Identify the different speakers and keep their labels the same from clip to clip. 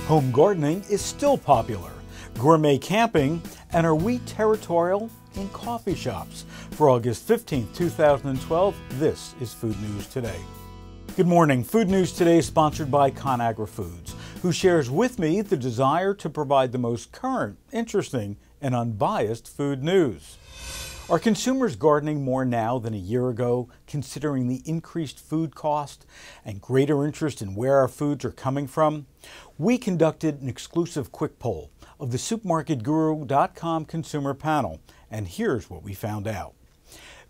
Speaker 1: Home gardening is still popular, gourmet camping, and are we territorial in coffee shops? For August 15, 2012, this is Food News Today. Good morning. Food News Today is sponsored by ConAgra Foods, who shares with me the desire to provide the most current, interesting, and unbiased food news. Are consumers gardening more now than a year ago, considering the increased food cost and greater interest in where our foods are coming from? We conducted an exclusive quick poll of the supermarketguru.com consumer panel, and here's what we found out.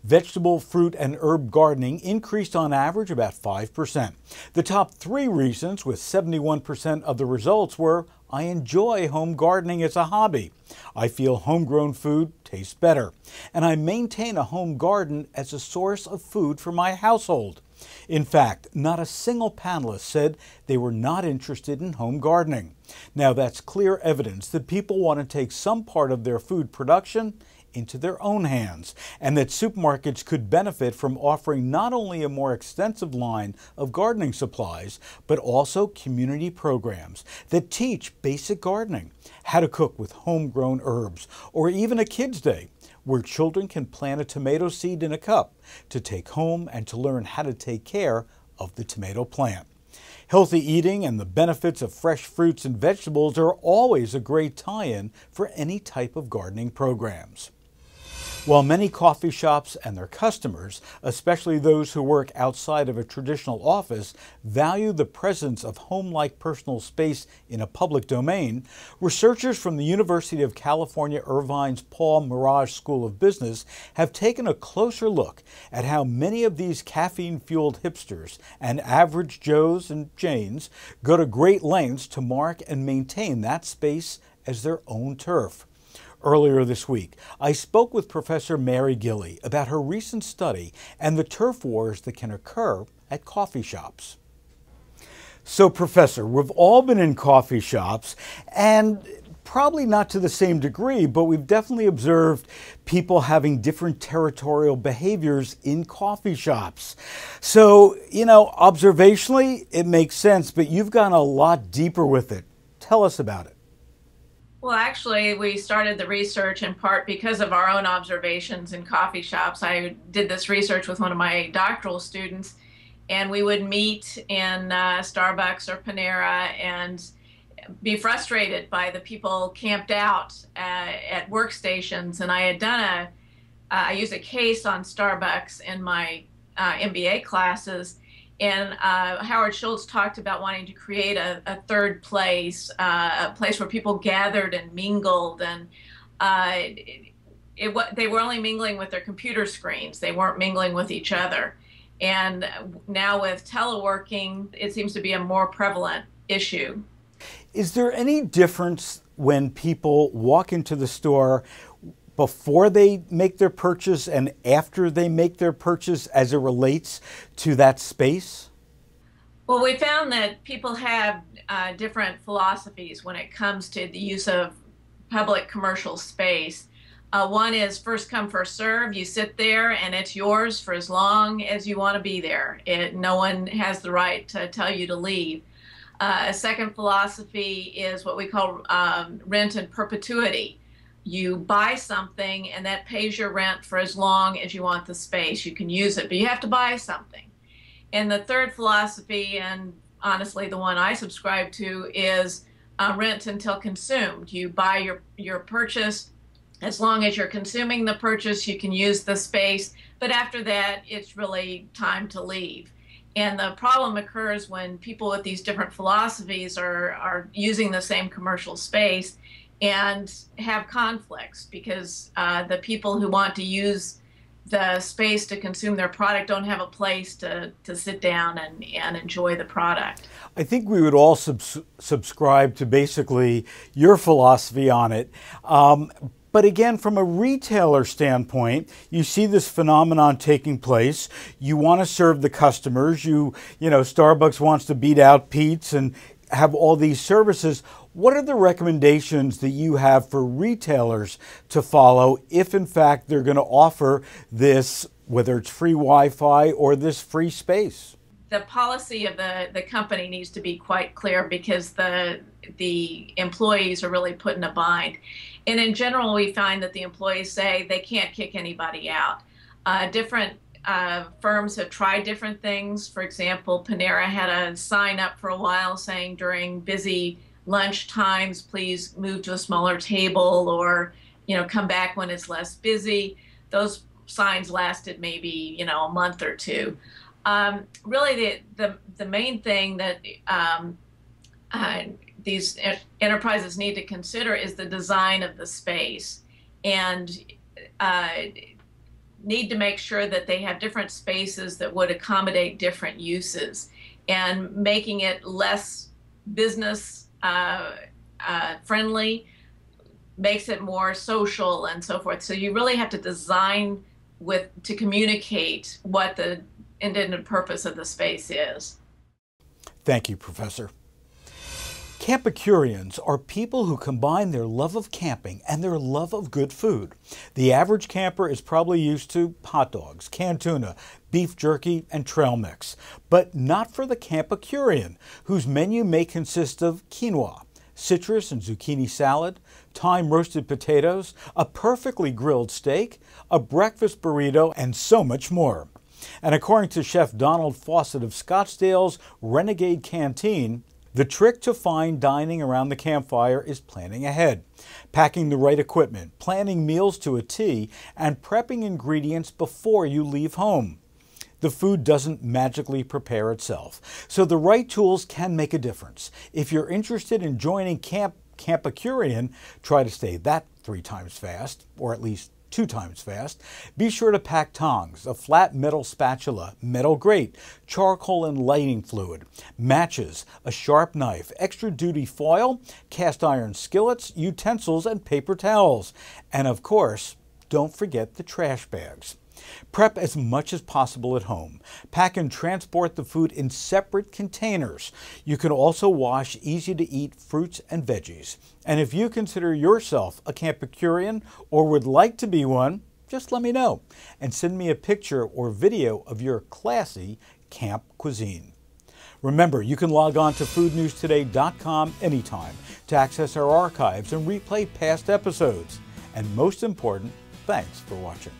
Speaker 1: Vegetable, fruit, and herb gardening increased on average about 5%. The top three reasons, with 71% of the results, were: I enjoy home gardening as a hobby, I feel homegrown food tastes better, and I maintain a home garden as a source of food for my household. In fact, not a single panelist said they were not interested in home gardening. Now, that's clear evidence that people want to take some part of their food production into their own hands, and that supermarkets could benefit from offering not only a more extensive line of gardening supplies, but also community programs that teach basic gardening, how to cook with homegrown herbs, or even a Kids' Day, where children can plant a tomato seed in a cup to take home and to learn how to take care of the tomato plant. Healthy eating and the benefits of fresh fruits and vegetables are always a great tie-in for any type of gardening programs. While many coffee shops and their customers, especially those who work outside of a traditional office, value the presence of home-like personal space in a public domain, researchers from the University of California, Irvine's Paul Merage School of Business have taken a closer look at how many of these caffeine-fueled hipsters and average Joes and Janes go to great lengths to mark and maintain that space as their own turf. Earlier this week, I spoke with Professor Mary Gilley about her recent study and the turf wars that can occur at coffee shops. So, Professor, we've all been in coffee shops, and probably not to the same degree, but we've definitely observed people having different territorial behaviors in coffee shops. So, observationally, it makes sense, but you've gone a lot deeper with it. Tell us about it.
Speaker 2: Well, actually, we started the research in part because of our own observations in coffee shops. I did this research with one of my doctoral students, and we would meet in Starbucks or Panera and be frustrated by the people camped out at workstations. And I had done I used a case on Starbucks in my MBA classes. And Howard Schultz talked about wanting to create a third place, a place where people gathered and mingled, and they were only mingling with their computer screens. They weren't mingling with each other. And now with teleworking, it seems to be a more prevalent issue.
Speaker 1: Is there any difference when people walk into the store before they make their purchase and after they make their purchase as it relates to that space?
Speaker 2: Well, we found that people have different philosophies when it comes to the use of public commercial space. One is first come, first serve. You sit there and it's yours for as long as you want to be there. No one has the right to tell you to leave. A second philosophy is what we call rent in perpetuity. You buy something and that pays your rent for as long as you want the space. You can use it, but you have to buy something. And the third philosophy, and honestly the one I subscribe to, is rent until consumed. You buy your purchase. As long as you're consuming the purchase, you can use the space, but after that, it's really time to leave. And the problem occurs when people with these different philosophies are using the same commercial space and have conflicts, because the people who want to use the space to consume their product don't have a place to sit down and enjoy the product.
Speaker 1: I think we would all subscribe to basically your philosophy on it. But again, from a retailer standpoint, you see this phenomenon taking place. You want to serve the customers. Starbucks wants to beat out Pete's and have all these services. What are the recommendations that you have for retailers to follow if, in fact, they're going to offer this, whether it's free Wi-Fi or this free space?
Speaker 2: the policy of the company needs to be quite clear, because the employees are really put in a bind. And in general, we find that the employees say they can't kick anybody out. Different firms have tried different things. For example, Panera had a sign up for a while saying during busy lunch times, please move to a smaller table, or come back when it's less busy. Those signs lasted maybe a month or two. Really, the main thing that these enterprises need to consider is the design of the space, and need to make sure that they have different spaces that would accommodate different uses, and making it less business friendly makes it more social and so forth. So you really have to design to communicate what the intended purpose of the space is.
Speaker 1: Thank you, Professor. Campicurians are people who combine their love of camping and their love of good food. The average camper is probably used to hot dogs, canned tuna, beef jerky, and trail mix, but not for the Campicurian, whose menu may consist of quinoa, citrus and zucchini salad, thyme roasted potatoes, a perfectly grilled steak, a breakfast burrito, and so much more. And according to Chef Donald Fawcett of Scottsdale's Renegade Canteen, the trick to fine dining around the campfire is planning ahead, packing the right equipment, planning meals to a T, and prepping ingredients before you leave home. The food doesn't magically prepare itself, so the right tools can make a difference. If you're interested in joining Campicurian, try to stay that 3 times fast, or at least 2 times fast. Be sure to pack tongs, a flat metal spatula, metal grate, charcoal and lighting fluid, matches, a sharp knife, extra duty foil, cast iron skillets, utensils, and paper towels. And of course, don't forget the trash bags. Prep as much as possible at home. Pack and transport the food in separate containers. You can also wash easy-to-eat fruits and veggies. And if you consider yourself a Campicurian or would like to be one, just let me know and send me a picture or video of your classy camp cuisine. Remember, you can log on to foodnewstoday.com anytime to access our archives and replay past episodes. And most important, thanks for watching.